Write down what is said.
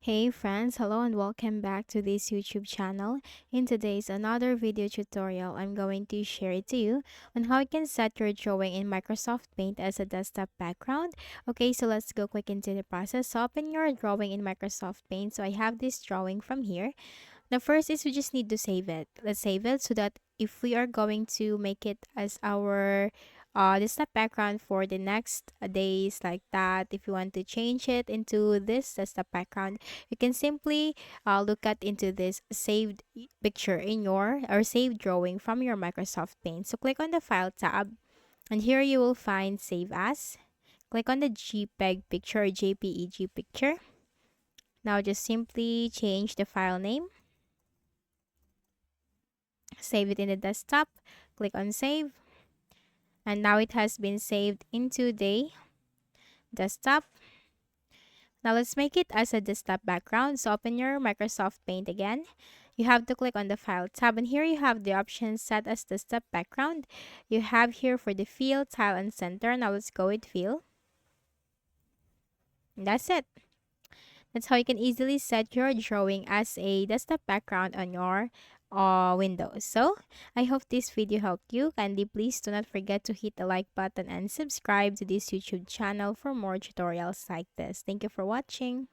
Hey friends, hello and welcome back to this YouTube channel. In today's another video tutorial, I'm going to share it to you on how you can set your drawing in Microsoft Paint as a desktop background. Okay, so let's go quick into the process. So open your drawing in Microsoft Paint. So I have this drawing from here. The first is we just need to save it. Let's save it so that if we are going to make it as our desktop background for the next days like that, if you want to change it into this desktop background, you can simply look at into this saved picture in your or saved drawing from your Microsoft Paint. So click on the File tab, and here you will find Save As. Click on the JPEG picture or JPEG picture. Now just simply change the file name. Save it in the desktop, click on save, and now it has been saved into the desktop. Now let's make it as a desktop background. So open your Microsoft Paint again. You have to click on the File tab, and here you have the options set as desktop background. You have here for the fill, tile, and center. Now let's go with fill. And that's it. That's how you can easily set your drawing as a desktop background on your Windows. So, I hope this video helped you. Kindly please do not forget to hit the like button and subscribe to this YouTube channel for more tutorials like this. Thank you for watching.